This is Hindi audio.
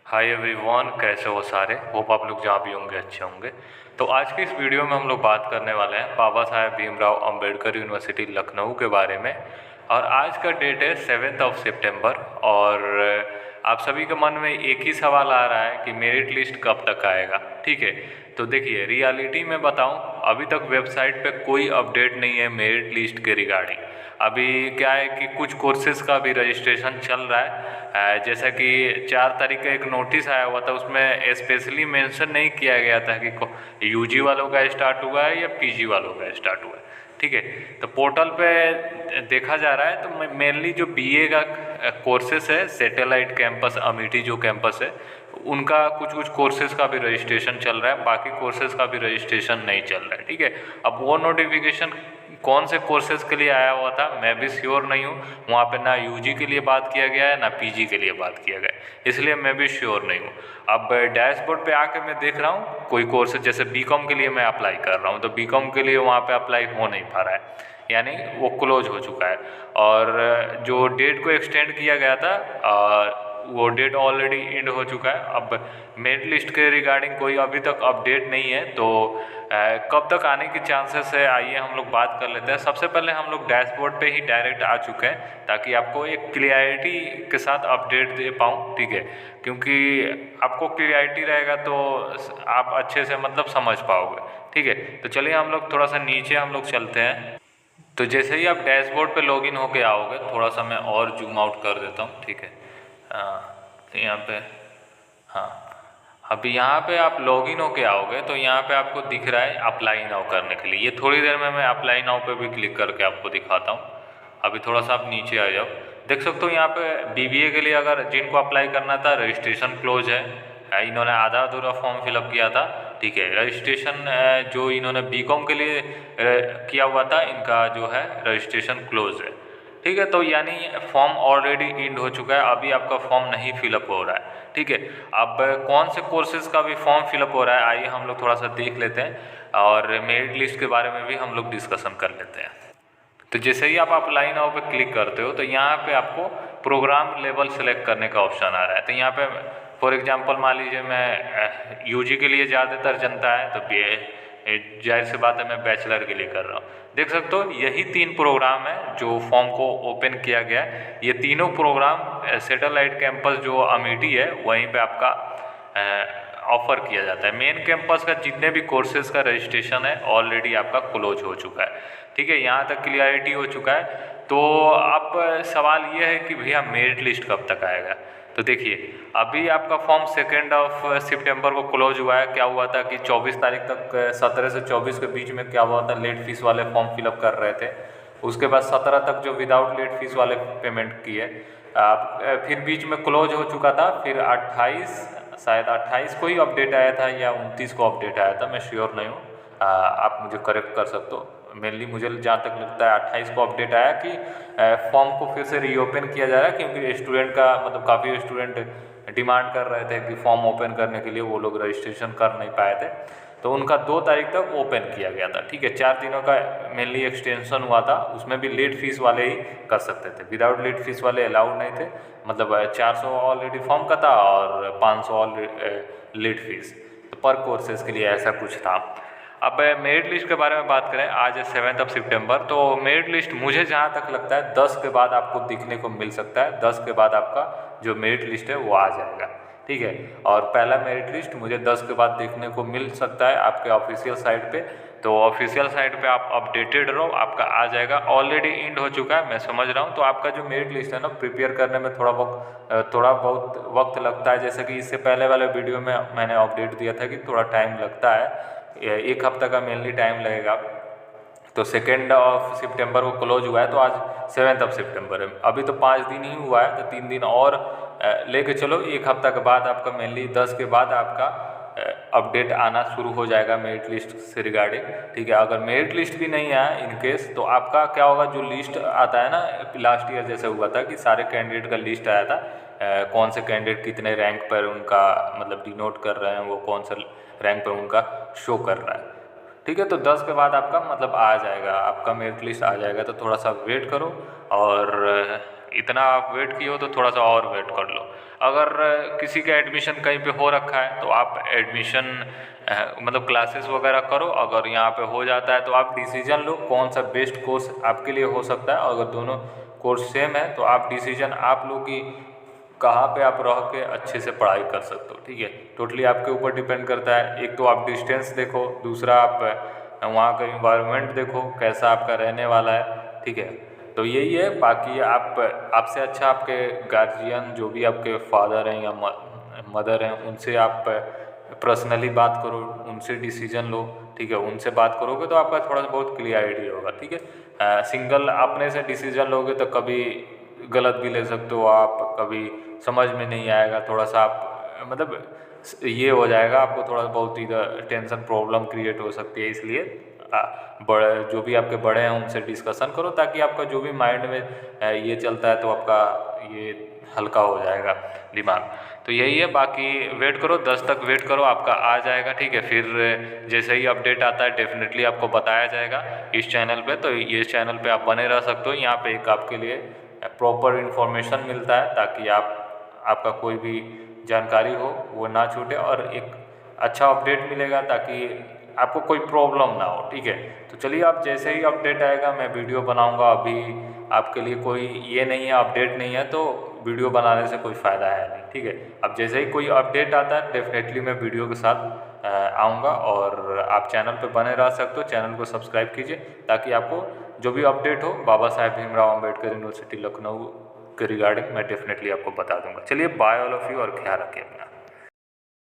हाय एवरीवन, कैसे हो सारे। होप आप लोग जहाँ भी होंगे अच्छे होंगे। तो आज की इस वीडियो में हम लोग बात करने वाले हैं बाबा साहेब भीमराव अंबेडकर यूनिवर्सिटी लखनऊ के बारे में। और आज का डेट है 7 सितंबर। और आप सभी के मन में एक ही सवाल आ रहा है कि मेरिट लिस्ट कब तक आएगा। ठीक है, तो देखिए रियलिटी में बताऊं, अभी तक वेबसाइट पे कोई अपडेट नहीं है मेरिट लिस्ट के रिगार्डिंग। अभी क्या है कि कुछ कोर्सेज़ का भी रजिस्ट्रेशन चल रहा है। जैसा कि 4 तारीख का एक नोटिस आया हुआ था, उसमें स्पेशली मेंशन नहीं किया गया था कि यूजी वालों का स्टार्ट हुआ है या पीजी वालों का स्टार्ट हुआ है। ठीक है, तो पोर्टल पे देखा जा रहा है तो मेनली जो बीए का कोर्सेस है, सैटेलाइट कैंपस अमेठी जो कैंपस है, उनका कुछ कुछ कोर्सेज का भी रजिस्ट्रेशन चल रहा है, बाकी कोर्सेज का भी रजिस्ट्रेशन नहीं चल रहा है। ठीक है, अब वो नोटिफिकेशन कौन से कोर्सेज के लिए आया हुआ था मैं भी श्योर नहीं हूँ। वहाँ पे ना यूजी के लिए बात किया गया है ना पीजी के लिए बात किया गया है, इसलिए मैं भी श्योर नहीं हूँ। अब डैशबोर्ड पे आके मैं देख रहा हूँ कोई कोर्सेज, जैसे बीकॉम के लिए मैं अप्लाई कर रहा हूँ तो बीकॉम के लिए वहाँ पे अप्लाई हो नहीं पा रहा है, यानी वो क्लोज हो चुका है। और जो डेट को एक्सटेंड किया गया था वो डेट ऑलरेडी एंड हो चुका है। अब मेरिट लिस्ट के रिगार्डिंग कोई अभी तक अपडेट नहीं है, तो कब तक आने की चांसेस है आइए हम लोग बात कर लेते हैं। सबसे पहले हम लोग डैशबोर्ड पे ही डायरेक्ट आ चुके हैं ताकि आपको एक क्लियरिटी के साथ अपडेट दे पाऊँ। ठीक है, क्योंकि आपको क्लियरिटी रहेगा तो आप अच्छे से मतलब समझ पाओगे। ठीक है, तो चलिए हम लोग थोड़ा सा नीचे हम लोग चलते हैं। तो जैसे ही आप डैशबोर्ड पे लॉगिन होके आओगे, थोड़ा सा मैं और जूम आउट कर देता हूँ। ठीक है, तो यहाँ पे हाँ, अभी यहाँ पे आप लॉगिन होके आओगे तो यहाँ पे आपको दिख रहा है अप्लाई नाउ करने के लिए। ये थोड़ी देर में मैं अप्लाई नाउ पे भी क्लिक करके आपको दिखाता हूँ। अभी थोड़ा सा आप नीचे आ जाओ, देख सकते हो यहाँ पे बीबीए के लिए अगर जिनको अप्लाई करना था रजिस्ट्रेशन क्लोज है। इन्होंने आधा अधूरा फॉर्म फिलअप किया था। ठीक है, रजिस्ट्रेशन जो इन्होंने बीकॉम के लिए किया हुआ था, इनका जो है रजिस्ट्रेशन क्लोज है। ठीक है, तो यानी फॉर्म ऑलरेडी इंड हो चुका है, अभी आपका फॉर्म नहीं फिलअप हो रहा है। ठीक है, अब कौन से कोर्सेज़ का भी फॉर्म फिलअप हो रहा है आइए हम लोग थोड़ा सा देख लेते हैं और मेरिट लिस्ट के बारे में भी हम लोग डिस्कशन कर लेते हैं। तो जैसे ही आप अप्लाई नाउ पे क्लिक करते हो तो यहाँ पे आपको प्रोग्राम लेवल सेलेक्ट करने का ऑप्शन आ रहा है। तो यहाँ पे फॉर एग्जांपल मान लीजिए मैं यूजी के लिए ज़्यादातर जनता है तो जाहिर सी बात है मैं बैचलर के लिए कर रहा हूँ। देख सकते हो यही 3 प्रोग्राम है जो फॉर्म को ओपन किया गया है। ये तीनों प्रोग्राम सैटेलाइट कैंपस जो अमेठी है वहीं पे आपका ऑफ़र किया जाता है। मेन कैंपस का जितने भी कोर्सेज़ का रजिस्ट्रेशन है ऑलरेडी आपका क्लोज हो चुका है। ठीक है, यहाँ तक क्लियरिटी हो चुका है। तो अब सवाल ये है कि भैया मेरिट लिस्ट कब तक आएगा। तो देखिए अभी आपका फॉर्म 2 सितंबर को क्लोज हुआ है। क्या हुआ था कि 24 तारीख तक 17 से 24 के बीच में क्या हुआ था, लेट फीस वाले फॉर्म फिलअप कर रहे थे। उसके बाद 17 तक जो विदाउट लेट फीस वाले पेमेंट किए, फिर बीच में क्लोज हो चुका था। फिर 28 शायद 28 को ही अपडेट आया था या 29 को अपडेट आया था, मैं श्योर नहीं हूँ, आप मुझे करेक्ट कर सकते हो। मेनली मुझे जहाँ तक लगता है 28 को अपडेट आया कि फॉर्म को फिर से रीओपन किया जा रहा है, क्योंकि स्टूडेंट का मतलब काफ़ी स्टूडेंट डिमांड कर रहे थे कि फॉर्म ओपन करने के लिए, वो लोग रजिस्ट्रेशन कर नहीं पाए थे तो उनका 2 तारीख तक ओपन किया गया था। ठीक है, 4 दिनों का मेनली एक्सटेंशन हुआ था, उसमें भी लेट फीस वाले ही कर सकते थे, विदाउट लेट फीस वाले अलाउड नहीं थे। मतलब 400 ऑलरेडी फॉर्म का था और 500 लेट फीस, तो पर कोर्सेज के लिए ऐसा कुछ था। अब मेरिट लिस्ट के बारे में बात करें, आज है 7 सितंबर, तो मेरिट लिस्ट मुझे जहाँ तक लगता है 10 के बाद आपको दिखने को मिल सकता है। 10 के बाद आपका जो मेरिट लिस्ट है वो आ जाएगा। ठीक है, और पहला मेरिट लिस्ट मुझे 10 के बाद देखने को मिल सकता है आपके ऑफिशियल साइट पे। तो ऑफिशियल साइट पे आप अपडेटेड रहो, आपका आ जाएगा। ऑलरेडी एंड हो चुका है मैं समझ रहा हूँ, तो आपका जो मेरिट लिस्ट है ना प्रिपेयर करने में थोड़ा बहुत वक्त लगता है। जैसे कि इससे पहले वाले वीडियो में मैंने अपडेट दिया था कि थोड़ा टाइम लगता है, 1 हफ्ता का मेनली टाइम लगेगा। तो 2 सितंबर को क्लोज हुआ है, तो आज 7 सितंबर है, अभी तो 5 दिन ही हुआ है, तो 3 दिन और लेके चलो। 1 हफ्ता के बाद आपका मेनली 10 के बाद आपका अपडेट आना शुरू हो जाएगा मेरिट लिस्ट से रिगार्डिंग। ठीक है, अगर मेरिट लिस्ट भी नहीं आया इन केस, तो आपका क्या होगा, जो लिस्ट आता है ना लास्ट ईयर जैसे हुआ था कि सारे कैंडिडेट का लिस्ट आया था, कौन से कैंडिडेट कितने रैंक पर उनका मतलब डिनोट कर रहे हैं, वो कौन सा रैंक पर उनका शो कर रहा है। ठीक है। तो 10 के बाद आपका मतलब आ जाएगा, आपका मेरिट लिस्ट आ जाएगा। तो थोड़ा सा वेट करो, और इतना आप वेट किए हो तो थोड़ा सा और वेट कर लो। अगर किसी का एडमिशन कहीं पे हो रखा है तो आप एडमिशन मतलब क्लासेस वगैरह करो। अगर यहाँ पे हो जाता है तो आप डिसीजन लो कौन सा बेस्ट कोर्स आपके लिए हो सकता है। अगर दोनों कोर्स सेम है तो आप डिसीजन आप लो कि कहाँ पे आप रह के अच्छे से पढ़ाई कर सकते हो। ठीक है, टोटली आपके ऊपर डिपेंड करता है। एक तो आप डिस्टेंस देखो, दूसरा आप वहाँ का इन्वायरमेंट देखो कैसा आपका रहने वाला है। ठीक है, तो यही है। बाकी आप आपसे अच्छा आपके गार्जियन जो भी आपके फादर हैं या मदर हैं उनसे आप पर्सनली बात करो, उनसे डिसीजन लो। ठीक है, उनसे बात करोगे तो आपका थोड़ा सा बहुत क्लियरिटी होगा। ठीक है, सिंगल अपने से डिसीजन लोगे तो कभी गलत भी ले सकते हो आप, कभी समझ में नहीं आएगा, थोड़ा सा आप मतलब ये हो जाएगा, आपको थोड़ा बहुत इधर टेंशन प्रॉब्लम क्रिएट हो सकती है। इसलिए बड़े जो भी आपके बड़े हैं उनसे डिस्कशन करो, ताकि आपका जो भी माइंड में ये चलता है तो आपका ये हल्का हो जाएगा दिमाग। तो यही है, बाकी वेट करो, 10 तक वेट करो, आपका आ जाएगा। ठीक है, फिर जैसे ही अपडेट आता है डेफिनेटली आपको बताया जाएगा इस चैनल पे। तो ये चैनल पे आप बने रह सकते हो, यहाँ पे एक आपके लिए प्रॉपर इन्फॉर्मेशन मिलता है, ताकि आपका कोई भी जानकारी हो वो ना छूटे, और एक अच्छा अपडेट मिलेगा ताकि आपको कोई प्रॉब्लम ना हो। ठीक है, तो चलिए, आप जैसे ही अपडेट आएगा मैं वीडियो बनाऊंगा। अभी आपके लिए कोई ये नहीं है, अपडेट नहीं है तो वीडियो बनाने से कोई फ़ायदा है नहीं। ठीक है, अब जैसे ही कोई अपडेट आता है डेफिनेटली मैं वीडियो के साथ आऊँगा, और आप चैनल पे बने रह सकते हो। चैनल को सब्सक्राइब कीजिए ताकि आपको जो भी अपडेट हो बाबा साहेब भीमराव अम्बेडकर यूनिवर्सिटी लखनऊ के रिगार्डिंग मैं डेफिनेटली आपको बता दूंगा। चलिए, बाय ऑल ऑफ यू, और ख्याल रखिए अपना।